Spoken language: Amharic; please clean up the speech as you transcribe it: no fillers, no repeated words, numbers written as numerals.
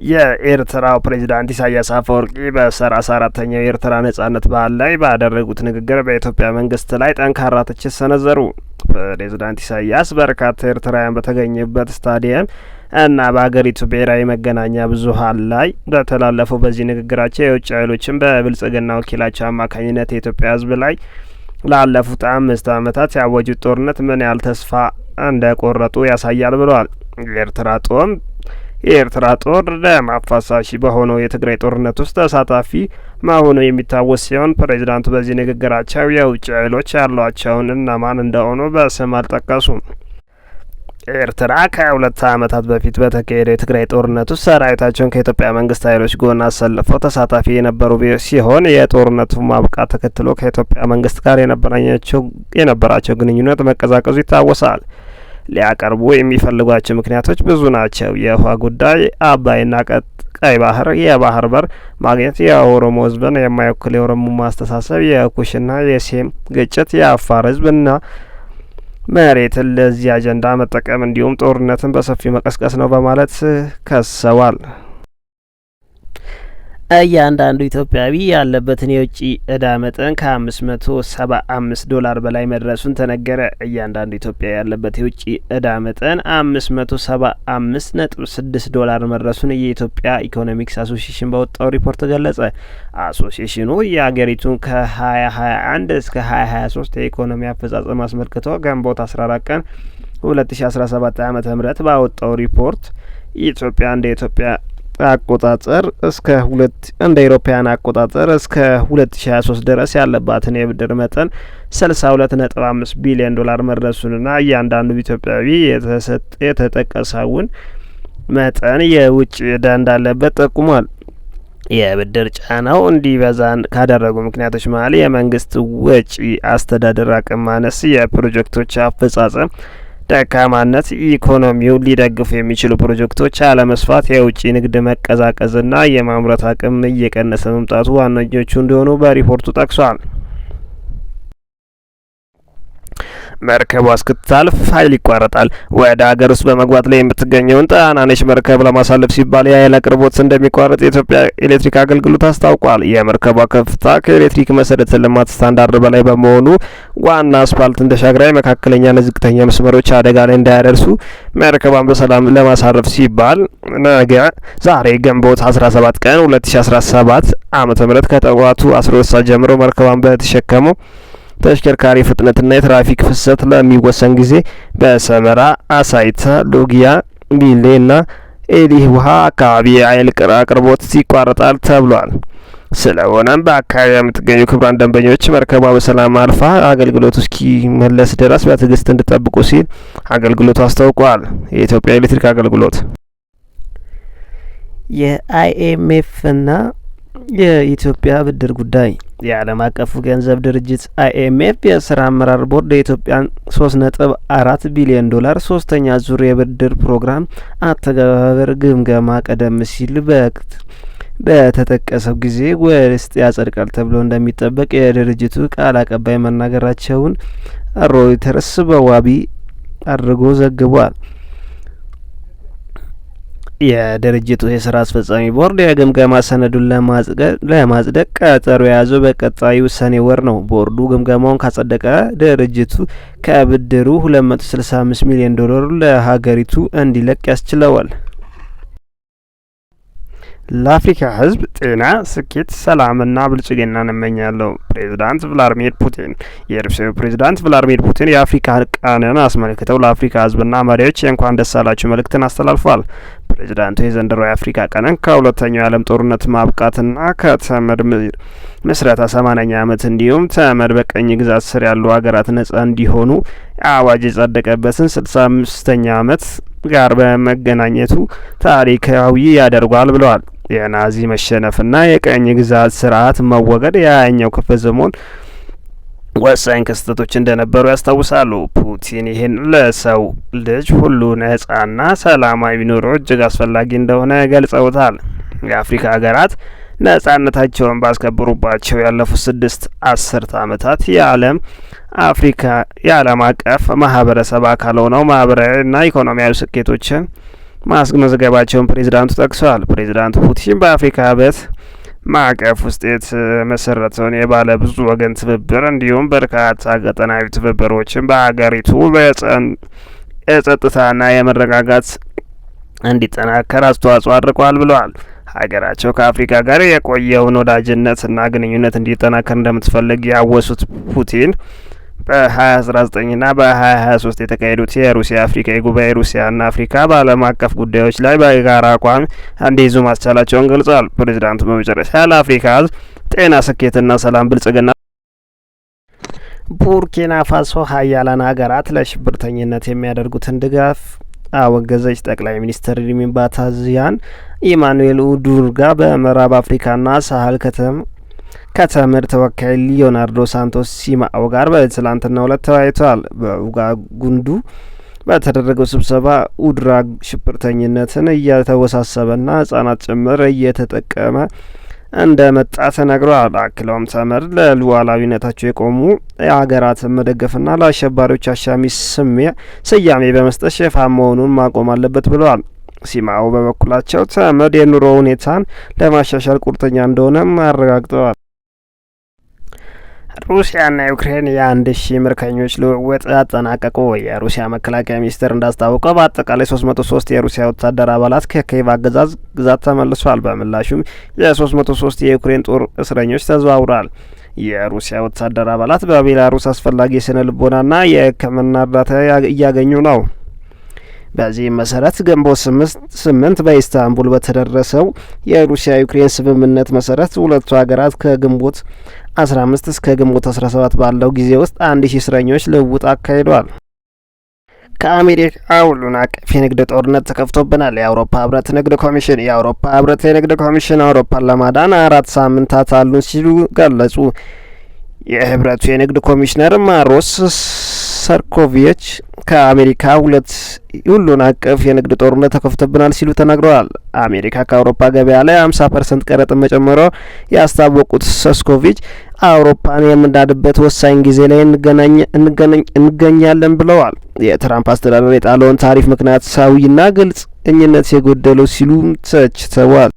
የኤርትራው ፕሬዝዳንት ኢሳያስ አፈወርቂ በ34ኛው የኤርትራ ነጻነት በዓል ላይ ባደረጉት ንግግር በኢትዮጵያ መንግስት ላይ ጠንካራ ትችት ሰነዘሩ። ፕሬዝዳንት ኢሳያስ በርካታ ኤርትራውያን በተገኙበት ስታዲየም እና በአገሪቱ ብሔራዊ መገናኛ ብዙኃን ላይ በተላለፈው በዚህ ንግግራቸው የውጭ ኃይሎችን በብልጽግና ወኪላቸው አማካኝነት የኢትዮጵያ ሕዝብ ላይ ላለፉት 5 ዓመታት ያወጁት ጦርነት ምን ያህል ተስፋ እንደቆረጡ ያሳያል ብለዋል። የኤርትራ ጦር ደም አፋሳሽ በሆነው የትግራይ ጦርነት ውስጥ ተሳታፊ መሆኑ የሚታወስ ሲሆን ፕሬዝዳንቱ በዚህ ንግግራቸው የውጭ ኃይሎች ያሏቸውን እነማን እንደሆኑ በስም አልጠቀሱም። ኤርትራ ከ2 ዓመታት በፊት በተካሄደው የትግራይ ጦርነት ውስጥ ሰራዊታቸውን ከኢትዮጵያ መንግስት ኃይሎች ጎን አሰልፈው ተሳታፊ የነበሩ ሲሆን የጦርነቱ ማብቃት ተከትሎ ከኢትዮጵያ መንግስት ጋር የነበራቸው ግንኙነት መቀዛቀዙ ይታወሳል። ሊያቀርቡ የሚፈልጓቸው ምክንያቶች ብዙ ናቸው። የውሃ ጉዳይ፣ አባይና ቀይ ባህር፣ የባህር በር ማግኘት፣ የኦሮሞ ህዝብን የማይወክል የኦሮሞ አስተሳሰብ፣ የኩሽና የሴም ግጭት፣ የአፋር ህዝብና መሬትን ለዚህ አጀንዳ መጠቀም እንዲሁም ጦርነትን በሰፊው መቀስቀስ ነው በማለት ከሰዋል። እያንዳንዱ ኢትዮጵያዊ ያለበትን የውጭ እዳ መጠን $575 በላይ መድረሱን ተነገረ። እያንዳንዱ ኢትዮጵያዊ ያለበት የውጭ እዳ መጠን $575.6 መድረሱን የኢትዮጵያ ኢኮኖሚክስ አሶሲዬሽን ባወጣው ሪፖርት ገለጸ። አሶሲዬሽኑ የአገሪቱን ከ2021 እስከ 2023 የኢኮኖሚ አፈጻጸም አስመልክቶ ግንቦት 14 ቀን 2017 ዓ.ም ባወጣው ሪፖርት ኢትዮጵያ እንደ አውሮፓውያን አቆጣጠር እስከ 2023 ድረስ ያለባትን የብድር መጠን $62.5 ቢሊዮን መድረሱንና እያንዳንዱ ኢትዮጵያዊ የተጠቀሰውን መጠን የውጭ እዳ እንዳለበት ጠቁሟል። የብድር ጫናው እንዲበዛ ካደረጉ ምክንያቶች መሀል የመንግስት ወጪ አስተዳደር አቅም ማነስ፣ የፕሮጀክቶች አፈጻጸም ደካማነት፣ ኢኮኖሚው ሊደግፉ የሚችሉ ፕሮጀክቶች አለመስፋት፣ የውጭ ንግድ መቀዛቀዝና የማምረት አቅም እየቀነሰ መምጣቱ ዋነኞቹ እንደሆኑ በሪፖርቱ ጠቅሷል። መርከቧ እስክትታልፍ ኃይል ይቋረጣል። ወደ ሀገር ውስጥ በመግባት ላይ የምትገኘውን ጣናነሽ መርከብ ለማሳለፍ ሲባል የኃይል አቅርቦት እንደሚቋረጥ የኢትዮጵያ ኤሌክትሪክ አገልግሎት አስታውቋል። የመርከቧ ከፍታ ከኤሌክትሪክ መሰረተ ልማት ስታንዳርድ በላይ በመሆኑ ዋና አስፓልትን ተሻግራ መካከለኛና ዝቅተኛ መስመሮች አደጋ ላይ እንዳያደርሱ መርከቧን በሰላም ለማሳረፍ ሲባል ዛሬ ግንቦት 17 ቀን 2017 ዓ.ም ከጠዋቱ 12 ሰዓት ጀምሮ መርከቧን በተሸከመው ተሽከርካሪ ፍጥነትና የትራፊክ ፍሰት ለሚወሰን ጊዜ በሰመራ፣ አሳይታ፣ ሎጊያ፣ ሚሌና ኤሊህ ውሃ አካባቢ የኃይል አቅርቦት ይቋረጣል ተብሏል። ስለሆነም በአካባቢ የምትገኙ ክቡራን ደንበኞች መርከቧ በሰላም አልፋ አገልግሎቱ እስኪመለስ ድረስ በትዕግስት እንዲጠብቁ ሲል አገልግሎቱ አስታውቋል። የኢትዮጵያ ኤሌክትሪክ አገልግሎት የአይኤምኤፍና የኢትዮጵያ ብድር ጉዳይ። የዓለም አቀፉ ገንዘብ ድርጅት አይኤምኤፍ የስራ አመራር ቦርድ የኢትዮጵያን $3.4 ቢሊዮን ሶስተኛ ዙር የብድር ፕሮግራም አተገባበር ግምገማ ቀደም ሲል በተጠቀሰው ጊዜ ውስጥ ያጸድቃል ተብሎ እንደሚጠበቅ የድርጅቱ ቃል አቀባይ መናገራቸውን ሮይተርስ በዋቢ አድርጎ ዘግቧል። የድርጅቱ የስራ አስፈጻሚ ቦርድ የግምገማ ሰነዱን ለማጽደቅ ቀጠሮ የያዘው በቀጣዩ ሰኔ ወር ነው። ቦርዱ ግምገማውን ካጸደቀ ድርጅቱ ከብድሩ $265 ሚሊዮን ለሀገሪቱ እንዲለቅ ያስችለዋል። ለአፍሪካ ሕዝብ ጤና፣ ስኬት፣ ሰላምና ብልጽግናን እመኛለሁ። ፕሬዝዳንት ቭላድሚር ፑቲን። የሩሲያው ፕሬዝዳንት ቭላድሚር ፑቲን የአፍሪካ ቀንን አስመልክተው ለአፍሪካ ሕዝብና መሪዎች የእንኳን ደስ አላችሁ መልእክትን አስተላልፏል። ፕሬዝዳንቱ የዘንድሮ የአፍሪካ ቀንን ከሁለተኛው የዓለም ጦርነት ማብቃትና ከተመድ ምስረታ 80ኛ ዓመት እንዲሁም ተመድ በቀኝ ግዛት ስር ያሉ ሀገራት ነጻ እንዲሆኑ አዋጅ የጸደቀበትን 65ኛ ዓመት ጋር በመገናኘቱ ታሪካዊ ያደርጓል ብለዋል። የናዚ መሸነፍና የቀኝ ግዛት ስርዓት መወገድ የ20ኛው ክፍለ ዘመን ወሳኝ ክስተቶች እንደነበሩ ያስታውሳሉ። ፑቲን ይህን ለሰው ልጅ ሁሉ ነጻና ሰላማዊ ኑሮ እጅግ አስፈላጊ እንደሆነ ገልጸውታል። የአፍሪካ ሀገራት ነጻነታቸውን ባስከበሩባቸው ያለፉት 6 አስርተ ዓመታት የዓለም አቀፍ ማህበረሰብ አካል ሆነው ማህበራዊና ኢኮኖሚያዊ ስኬቶችን ማስመዝገባቸውን ፕሬዚዳንቱ ጠቅሰዋል። ፕሬዚዳንቱ ፑቲን በአፍሪካ ህብረት ማዕቀፍ ውስጥ የተመሰረተውን የባለ ብዙ ወገን ትብብር እንዲሁም በርካታ ቀጠናዊ ትብብሮችን በሀገሪቱ የጸጥታና የመረጋጋት እንዲጠናከር አስተዋጽኦ አድርገዋል ብለዋል። ሀገራቸው ከአፍሪካ ጋር የቆየውን ወዳጅነትና ግንኙነት እንዲጠናከር እንደምትፈልግ ያወሱት ፑቲን በ2019ና በ2023 የተካሄዱት የሩሲያ አፍሪካ የጉባኤ ሩሲያና አፍሪካ በዓለም አቀፍ ጉዳዮች ላይ በጋራ አቋም እንዲይዙ ማስቻላቸውን ገልጸዋል። ፕሬዚዳንቱ በመጨረሻ ለአፍሪካ ህዝብ ጤና፣ ስኬትና ሰላም ብልጽግና ቡርኪና ፋሶ ሀያላን ሀገራት ለሽብርተኝነት የሚያደርጉትን ድጋፍ አወገዘች። ጠቅላይ ሚኒስትር ሪሚ ባታዚያን ኢማኑኤል ኡዱርጋ በምዕራብ አፍሪካና ሳህል ከተመድ ተወካይ ሊዮናርዶ ሳንቶስ ሲማኦ ጋር በትላንትናው ዕለት ተወያይተዋል። በኡጋጉንዱ በተደረገው ስብሰባ ኡድራግ ሽብርተኝነትን እየተወሳሰበና ህጻናት ጭምር እየተጠቀመ እንደመጣ ተነግሯል። አክለውም ተመድ ለሉዓላዊነታቸው የቆሙ የሀገራትን መደገፍና ለአሸባሪዎች አሻሚ ስያሜ በመስጠት ሽፋን መሆኑን ማቆም አለበት ብለዋል። ሲማኦ በበኩላቸው ተመድ የኑሮ ሁኔታን ለማሻሻል ቁርጠኛ እንደሆነም አረጋግጠዋል። ሩሲያና ዩክሬን የ1000 ምርኮኞች ልውውጥ አጠናቀቁ። የሩሲያ መከላከያ ሚኒስቴር እንዳስታወቀው በአጠቃላይ 303 የሩሲያ ወታደር አባላት ከኪየቭ አገዛዝ ግዛት ተመልሷል። በምላሹም የ303 የዩክሬን ጦር እስረኞች ተዘዋውረዋል። የሩሲያ ወታደር አባላት በቤላሩስ አስፈላጊ የስነ ልቦናና የሕክምና እርዳታ እያገኙ ነው። በዚህም መሰረት ግንቦት 8 በኢስታንቡል በተደረሰው የሩሲያ ዩክሬን ስምምነት መሰረት ሁለቱ ሀገራት ከግንቦት 15 እስከ ግንቦት 17 ባለው ጊዜ ውስጥ 1000 እስረኞች ልውውጥ አካሂደዋል። ከአሜሪካ ሁሉን አቀፍ የንግድ ጦርነት ተከፍቶብናል። የአውሮፓ ህብረት ንግድ ኮሚሽን የአውሮፓ ህብረት የንግድ ኮሚሽን አውሮፓን ለማዳን 4 ሳምንታት አሉን ሲሉ ገለጹ። የህብረቱ የንግድ ኮሚሽነር ማሮስ ሰርኮቪች ከአሜሪካ ሁሉን አቀፍ የንግድ ጦርነት ተከፍቶብናል ሲሉ ተናግረዋል። አሜሪካ ከአውሮፓ ገበያ ላይ 50% ቀረጥን መጨመሯ ያስታወቁት ሰስኮቪች አውሮፓን የምናድበት ወሳኝ ጊዜ ላይ እንገኛለን ብለዋል። የትራምፕ አስተዳደር የጣለውን ታሪፍ ምክንያታዊና ግልጽኝነት የጎደለው ሲሉ ተችተዋል።